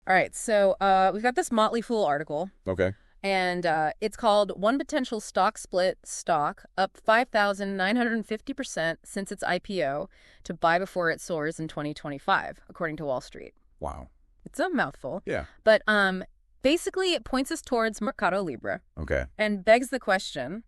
All right, so we've got this Motley Fool article, Okay. and it's called One Potential Stock Split Stock Up 5,950% Since Its IPO to Buy Before It Soars in 2025, according to Wall Street. Wow. It's a mouthful, Yeah. but basically it points us towards MercadoLibre Okay. and begs the question,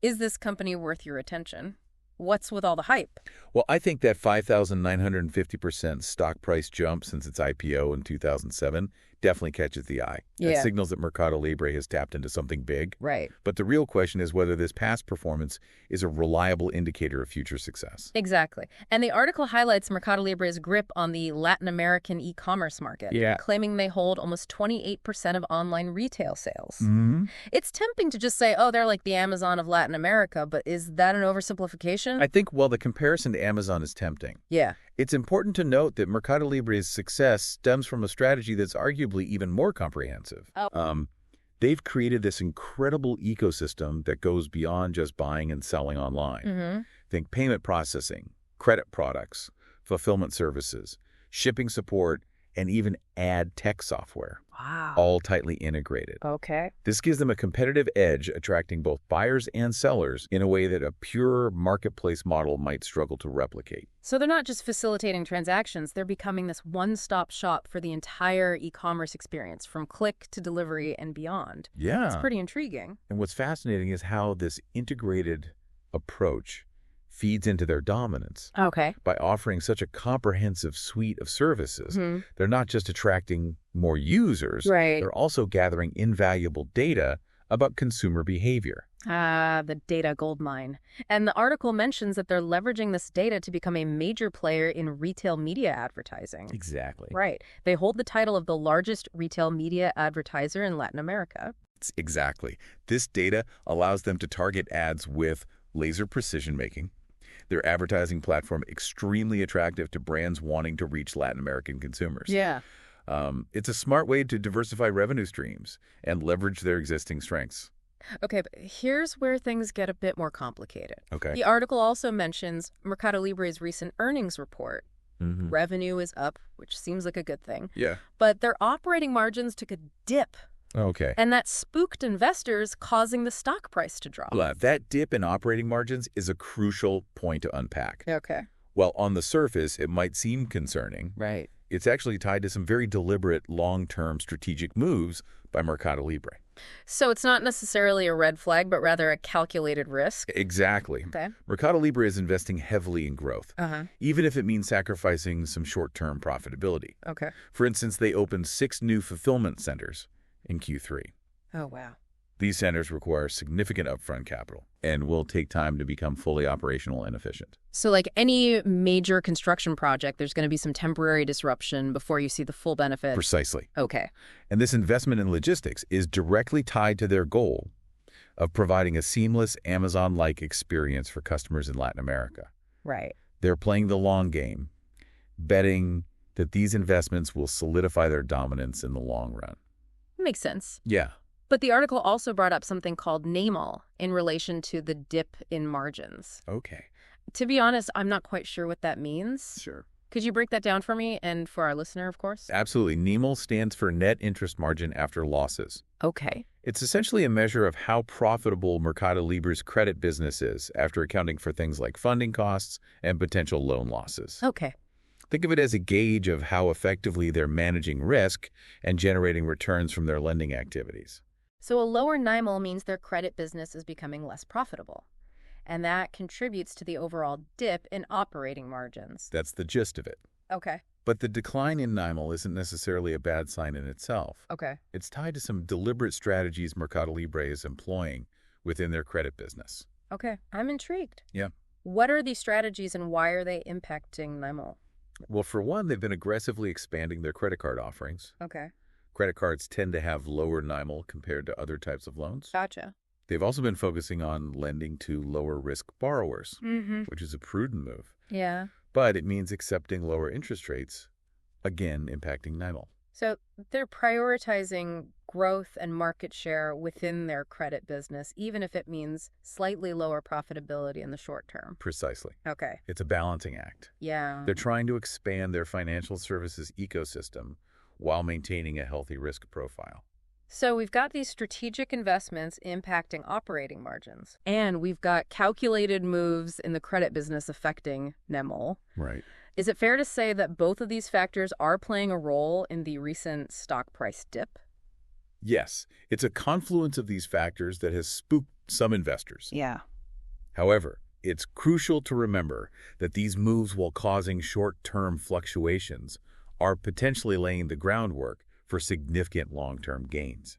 is this company worth your attention? What's with all the hype? Well, I think that 5,950% stock price jump since its IPO in 2007 definitely catches the eye. That Yeah. signals that MercadoLibre has tapped into something big. Right. But the real question is whether this past performance is a reliable indicator of future success. Exactly. And the article highlights MercadoLibre's grip on the Latin American e-commerce market, Yeah. claiming they hold almost 28% of online retail sales. Mm-hmm. It's tempting to just say, oh, they're like the Amazon of Latin America, but is that an oversimplification? I think, well, the comparison to Amazon is tempting. Yeah. It's important to note that MercadoLibre's success stems from a strategy that's arguably even more comprehensive. Oh. They've created this incredible ecosystem that goes beyond just buying and selling online. Mm-hmm. Think payment processing, credit products, fulfillment services, shipping support, and even ad tech software, Wow. all tightly integrated. Okay. This gives them a competitive edge, attracting both buyers and sellers in a way that a pure marketplace model might struggle to replicate. So they're not just facilitating transactions, they're becoming this one-stop shop for the entire e-commerce experience, from click to delivery and beyond. It's Yeah. pretty intriguing. And what's fascinating is how this integrated approach feeds into their dominance. Okay. By offering such a comprehensive suite of services, Hmm. they're not just attracting more users, Right. they're also gathering invaluable data about consumer behavior. Ah, the data goldmine. And the article mentions that they're leveraging this data to become a major player in retail media advertising. Exactly. Right. They hold the title of the largest retail media advertiser in Latin America. Exactly. This data allows them to target ads with laser precision making. Their advertising platform extremely attractive to brands wanting to reach Latin American consumers. Yeah. It's a smart way to diversify revenue streams and leverage their existing strengths. Okay, but here's where things get a bit more complicated. Okay. The article also mentions MercadoLibre's recent earnings report. Mm-hmm. Revenue is up, which seems like a good thing, Yeah. but their operating margins took a dip, Okay. and that spooked investors, causing the stock price to drop. Well, that dip in operating margins is a crucial point to unpack. Okay. While on the surface, it might seem concerning, Right. it's actually tied to some very deliberate long-term strategic moves by MercadoLibre. So it's not necessarily a red flag, but rather a calculated risk. Exactly. Okay. MercadoLibre is investing heavily in growth, Uh-huh. even if it means sacrificing some short-term profitability. Okay. For instance, they opened 6 new fulfillment centers in Q3. Oh, wow. These centers require significant upfront capital and will take time to become fully operational and efficient. So like any major construction project, there's going to be some temporary disruption before you see the full benefit. Precisely. Okay. And this investment in logistics is directly tied to their goal of providing a seamless Amazon-like experience for customers in Latin America. Right. They're playing the long game, betting that these investments will solidify their dominance in the long run. Makes sense. Yeah. But the article also brought up something called NAMAL in relation to the dip in margins. Okay. To be honest, I'm not quite sure what that means. Sure. Could you break that down for me and for our listener, of course? Absolutely. NEML stands for net interest margin after losses. Okay. It's essentially a measure of how profitable MercadoLibre's credit business is after accounting for things like funding costs and potential loan losses. Okay. Think of it as a gauge of how effectively they're managing risk and generating returns from their lending activities. So a lower NIMAL means their credit business is becoming less profitable. And that contributes to the overall dip in operating margins. That's the gist of it. Okay. But the decline in NIMAL isn't necessarily a bad sign in itself. Okay. It's tied to some deliberate strategies MercadoLibre is employing within their credit business. Okay. I'm intrigued. Yeah. What are these strategies and why are they impacting NIMAL? Well, for one, they've been aggressively expanding their credit card offerings. Okay. Credit cards tend to have lower NIMAL compared to other types of loans. Gotcha. They've also been focusing on lending to lower-risk borrowers, Mm-hmm. which is a prudent move. Yeah. But it means accepting lower interest rates, again impacting NIMAL. So they're prioritizing growth and market share within their credit business, even if it means slightly lower profitability in the short term. Precisely. Okay. It's a balancing act. Yeah. They're trying to expand their financial services ecosystem while maintaining a healthy risk profile. So we've got these strategic investments impacting operating margins, and we've got calculated moves in the credit business affecting NEML. Right. Is it fair to say that both of these factors are playing a role in the recent stock price dip? Yes, it's a confluence of these factors that has spooked some investors. Yeah. However, it's crucial to remember that these moves, while causing short-term fluctuations, are potentially laying the groundwork for significant long-term gains.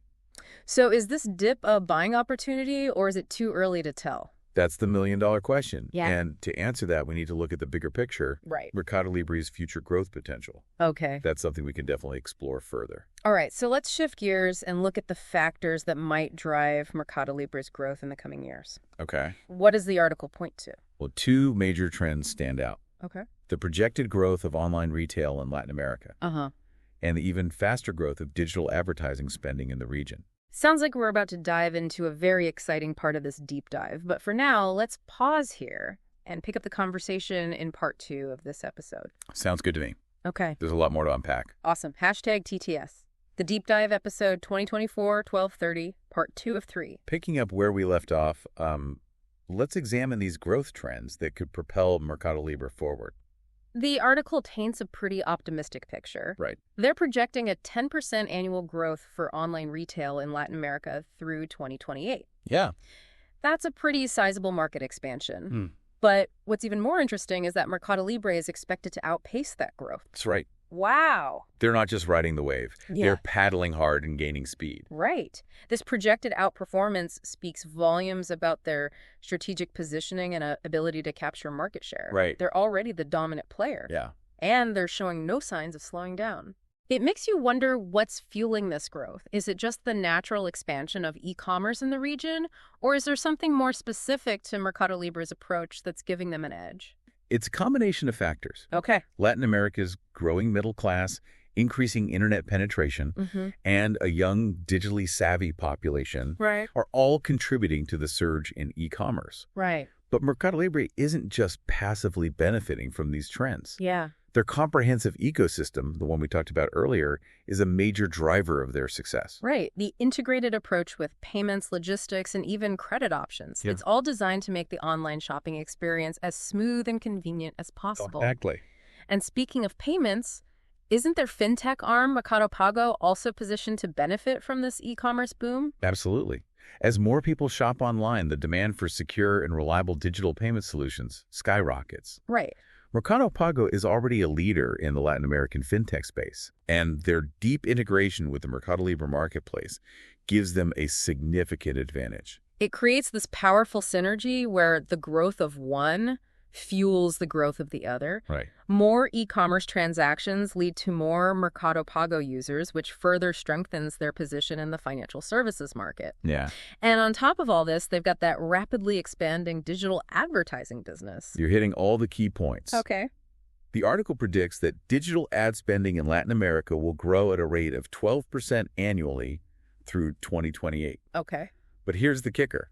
So is this dip a buying opportunity, or is it too early to tell? That's the million-dollar question. Yeah. And to answer that, we need to look at the bigger picture, Right. MercadoLibre's future growth potential. Okay. That's something we can definitely explore further. All right, so let's shift gears and look at the factors that might drive MercadoLibre's growth in the coming years. Okay. What does the article point to? Well, two major trends stand out. Okay. The projected growth of online retail in Latin America Uh-huh. and the even faster growth of digital advertising spending in the region. Sounds like we're about to dive into a very exciting part of this deep dive. But for now, let's pause here and pick up the conversation in part 2 of this episode. Sounds good to me. Okay. There's a lot more to unpack. Awesome. Hashtag TTS. The deep dive episode 2024-1230, part 2 of 3. Picking up where we left off, let's examine these growth trends that could propel MercadoLibre forward. The article paints a pretty optimistic picture. Right. They're projecting a 10% annual growth for online retail in Latin America through 2028. Yeah. That's a pretty sizable market expansion. But what's even more interesting is that MercadoLibre is expected to outpace that growth. That's right. Wow. They're not just riding the wave. Yeah. They're paddling hard and gaining speed. Right. This projected outperformance speaks volumes about their strategic positioning and ability to capture market share. Right. They're already the dominant player. Yeah. And they're showing no signs of slowing down. It makes you wonder what's fueling this growth. Is it just the natural expansion of e-commerce in the region? Or is there something more specific to MercadoLibre's approach that's giving them an edge? It's a combination of factors. Okay. Latin America's growing middle class, increasing internet penetration, and a young, digitally savvy population Right. are all contributing to the surge in e-commerce. Right. But MercadoLibre isn't just passively benefiting from these trends. Yeah. Their comprehensive ecosystem, the one we talked about earlier, is a major driver of their success. Right. The integrated approach with payments, logistics, and even credit options. Yeah. It's all designed to make the online shopping experience as smooth and convenient as possible. Exactly. And speaking of payments, isn't their fintech arm, Mercado Pago, also positioned to benefit from this e-commerce boom? Absolutely. As more people shop online, the demand for secure and reliable digital payment solutions skyrockets. Right. Mercado Pago is already a leader in the Latin American fintech space, and their deep integration with the MercadoLibre marketplace gives them a significant advantage. It creates this powerful synergy where the growth of one fuels the growth of the other. Right. More e-commerce transactions lead to more Mercado Pago users, which further strengthens their position in the financial services market. Yeah. And on top of all this, they've got that rapidly expanding digital advertising business. You're hitting all the key points. Okay. The article predicts that digital ad spending in Latin America will grow at a rate of 12% annually through 2028. Okay. But here's the kicker.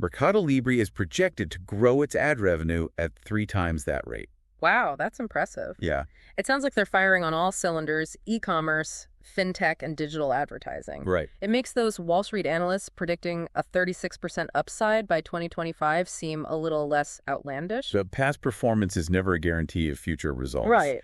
MercadoLibre is projected to grow its ad revenue at 3 times that rate. Wow, that's impressive. Yeah. It sounds like they're firing on all cylinders: e-commerce, fintech, and digital advertising. Right. It makes those Wall Street analysts predicting a 36% upside by 2025 seem a little less outlandish. But past performance is never a guarantee of future results. Right.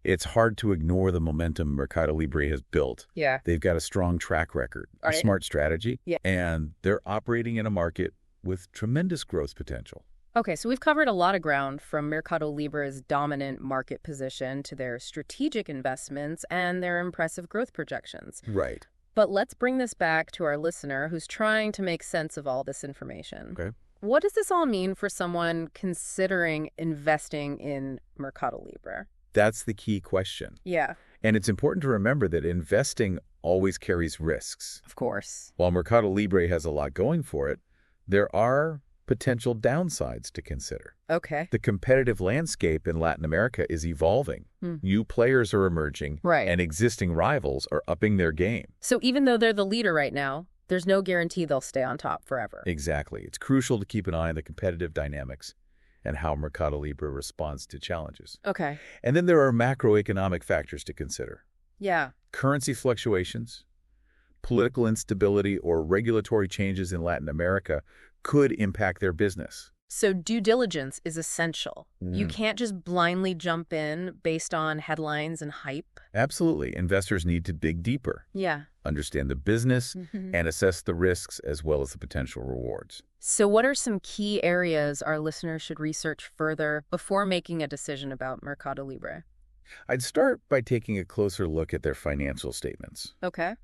It's hard to ignore the momentum MercadoLibre has built. Yeah. They've got a strong track record, a Right. smart strategy, Yeah. and they're operating in a market with tremendous growth potential. Okay, so we've covered a lot of ground, from MercadoLibre's dominant market position to their strategic investments and their impressive growth projections. Right. But let's bring this back to our listener who's trying to make sense of all this information. Okay. What does this all mean for someone considering investing in MercadoLibre? That's the key question. Yeah, And it's important to remember that investing always carries risks. of course. While MercadoLibre has a lot going for it, there are potential downsides to consider. Okay. The competitive landscape in Latin America is evolving. New players are emerging, Right. and existing rivals are upping their game. So even though they're the leader right now, there's no guarantee they'll stay on top forever. Exactly. It's crucial to keep an eye on the competitive dynamics and how MercadoLibre responds to challenges. Okay. And then there are macroeconomic factors to consider. Yeah. Currency fluctuations, political instability, or regulatory changes in Latin America could impact their business. So due diligence is essential. You Mm. can't just blindly jump in based on headlines and hype. Absolutely. Investors need to dig deeper, Yeah. understand the business, Mhm. and assess the risks as well as the potential rewards. So what are some key areas our listeners should research further before making a decision about MercadoLibre? I'd start by taking a closer look at their financial statements. Okay.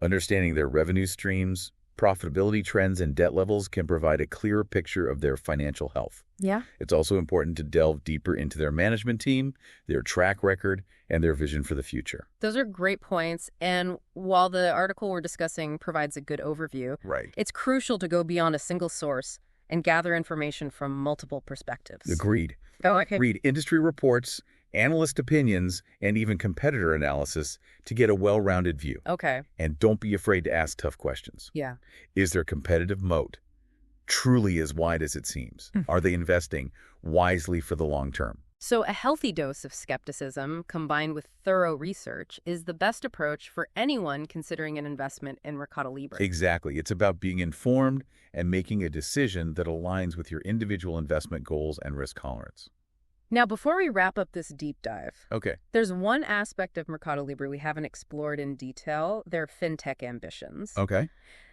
Understanding their revenue streams, profitability trends, and debt levels can provide a clearer picture of their financial health. Yeah. It's also important to delve deeper into their management team, their track record, and their vision for the future. Those are great points. And while the article we're discussing provides a good overview, Right. it's crucial to go beyond a single source and gather information from multiple perspectives. Agreed. Oh, okay. Read industry reports, analyst opinions, and even competitor analysis to get a well-rounded view. Okay. And don't be afraid to ask tough questions. Yeah. Is their competitive moat truly as wide as it seems? Are they investing wisely for the long term? So a healthy dose of skepticism combined with thorough research is the best approach for anyone considering an investment in MercadoLibre. Exactly. It's about being informed and making a decision that aligns with your individual investment goals and risk tolerance. Now, before we wrap up this deep dive, Okay. there's one aspect of MercadoLibre we haven't explored in detail, their fintech ambitions. Okay.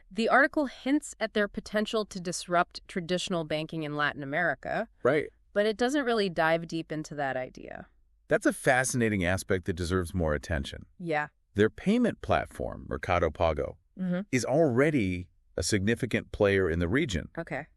The article hints at their potential to disrupt traditional banking in Latin America, Right. but it doesn't really dive deep into that idea. That's a fascinating aspect that deserves more attention. Yeah. Their payment platform, Mercado Pago, Mm-hmm. is already a significant player in the region, Okay.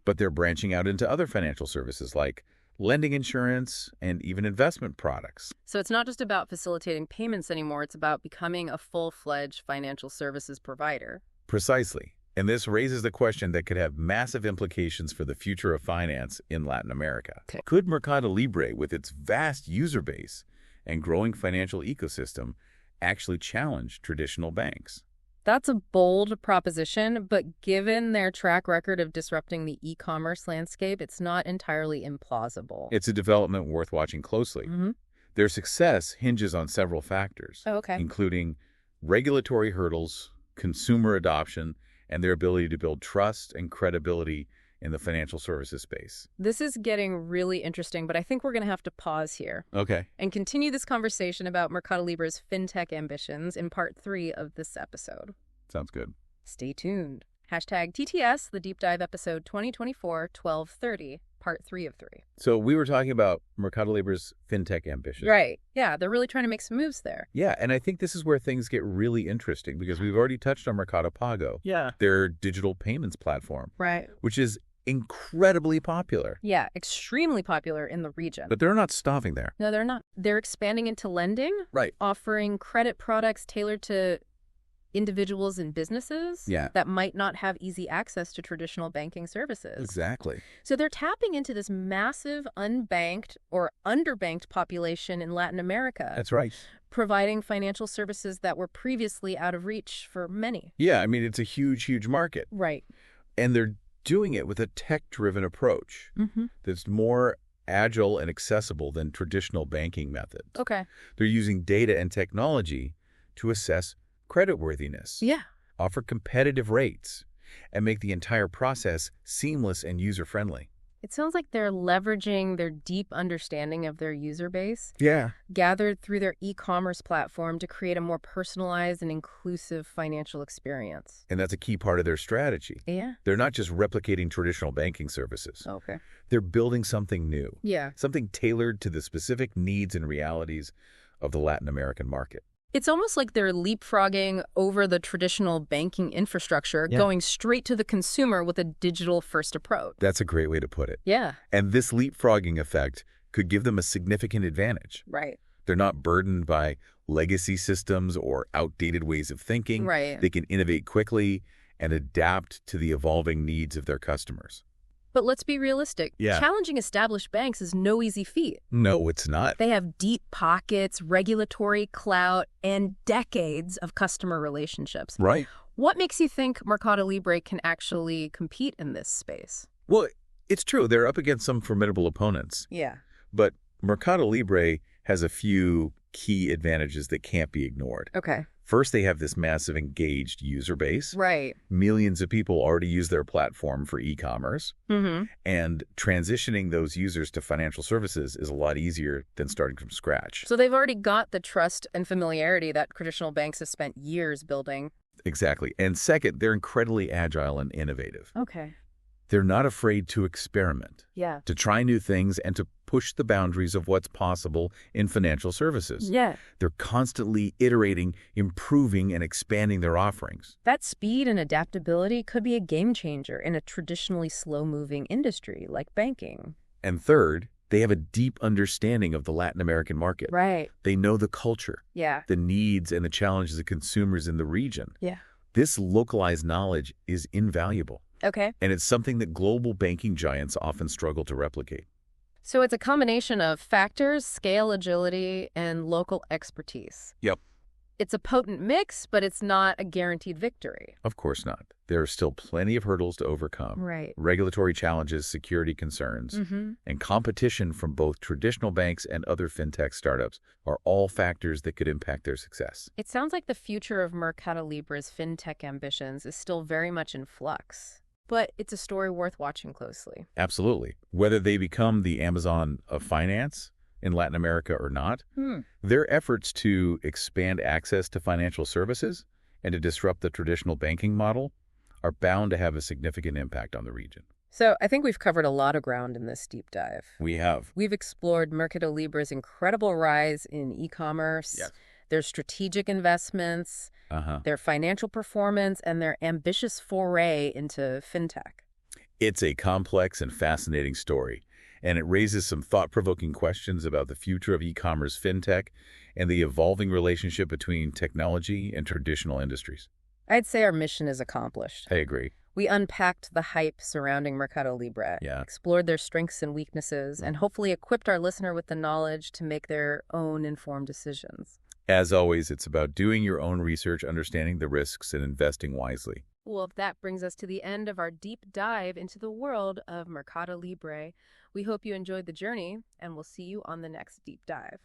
but they're branching out into other financial services like lending, insurance, and even investment products. So it's not just about facilitating payments anymore, it's about becoming a full-fledged financial services provider. Precisely. And this raises the question that could have massive implications for the future of finance in Latin America. Okay. Could MercadoLibre, with its vast user base and growing financial ecosystem, actually challenge traditional banks? That's a bold proposition, but given their track record of disrupting the e-commerce landscape, it's not entirely implausible. It's a development worth watching closely. Mm-hmm. Their success hinges on several factors, Oh, okay. including regulatory hurdles, consumer adoption, and their ability to build trust and credibility in the financial services space. This is getting really interesting, but I think we're going to have to pause here Okay. and continue this conversation about MercadoLibre's fintech ambitions in part 3 of this episode. Sounds good. Stay tuned. Hashtag TTS, the deep dive episode 2024-1230, part 3 of 3. So we were talking about MercadoLibre's fintech ambition. Right. Yeah, they're really trying to make some moves there. Yeah, and I think this is where things get really interesting because we've already touched on Mercado Pago, Yeah. their digital payments platform, Right. which is incredibly popular. Yeah, extremely popular in the region. But they're not stopping there. No, they're not. They're expanding into lending, Right. offering credit products tailored to individuals and businesses Yeah. that might not have easy access to traditional banking services. Exactly. So they're tapping into this massive unbanked or underbanked population in Latin America, That's right. providing financial services that were previously out of reach for many. Yeah, I mean, it's a huge, huge market. Right. And they're doing it with a tech-driven approach Mm-hmm. that's more agile and accessible than traditional banking methods. Okay. They're using data and technology to assess creditworthiness, Yeah. offer competitive rates, and make the entire process seamless and user-friendly. It sounds like they're leveraging their deep understanding of their user base, Yeah. gathered through their e-commerce platform to create a more personalized and inclusive financial experience. And that's a key part of their strategy. Yeah. They're not just replicating traditional banking services. Okay. They're building something new, Yeah. something tailored to the specific needs and realities of the Latin American market. It's almost like they're leapfrogging over the traditional banking infrastructure, Yeah. going straight to the consumer with a digital-first approach. That's a great way to put it. Yeah. And this leapfrogging effect could give them a significant advantage. Right. They're not burdened by legacy systems or outdated ways of thinking. Right. They can innovate quickly and adapt to the evolving needs of their customers. But let's be realistic. Yeah. Challenging established banks is no easy feat. No, it's not. They have deep pockets, regulatory clout, and decades of customer relationships. Right. What makes you think MercadoLibre can actually compete in this space? Well, it's true. They're up against some formidable opponents. Yeah. But MercadoLibre has a few key advantages that can't be ignored. Okay. First, they have this massive engaged user base. Right. Millions of people already use their platform for e-commerce, Mm-hmm. and transitioning those users to financial services is a lot easier than starting from scratch. So they've already got the trust and familiarity that traditional banks have spent years building. Exactly. And second, they're incredibly agile and innovative. Okay. They're not afraid to experiment, Yeah. to try new things, and to push the boundaries of what's possible in financial services. Yeah. They're constantly iterating, improving, and expanding their offerings. That speed and adaptability could be a game changer in a traditionally slow-moving industry like banking. And third, they have a deep understanding of the Latin American market. Right. They know the culture, Yeah. the needs, and the challenges of consumers in the region. Yeah. This localized knowledge is invaluable, Okay. and it's something that global banking giants often struggle to replicate. So it's a combination of factors, scale, agility, and local expertise. Yep. It's a potent mix, but it's not a guaranteed victory. Of course not. There are still plenty of hurdles to overcome. Right. Regulatory challenges, security concerns, Mm-hmm. and competition from both traditional banks and other fintech startups are all factors that could impact their success. It sounds like the future of MercadoLibre's fintech ambitions is still very much in flux, but it's a story worth watching closely. Absolutely. Whether they become the Amazon of finance in Latin America or not, their efforts to expand access to financial services and to disrupt the traditional banking model are bound to have a significant impact on the region. So I think we've covered a lot of ground in this deep dive. We have. We've explored MercadoLibre's incredible rise in e-commerce, Yes. their strategic investments, their financial performance, and their ambitious foray into fintech. It's a complex and fascinating story, and it raises some thought-provoking questions about the future of e-commerce fintech and the evolving relationship between technology and traditional industries. I'd say our mission is accomplished. I agree. We unpacked the hype surrounding MercadoLibre, Yeah. explored their strengths and weaknesses, and hopefully equipped our listener with the knowledge to make their own informed decisions. As always, it's about doing your own research, understanding the risks, and investing wisely. Well, that brings us to the end of our deep dive into the world of MercadoLibre. We hope you enjoyed the journey, and we'll see you on the next deep dive.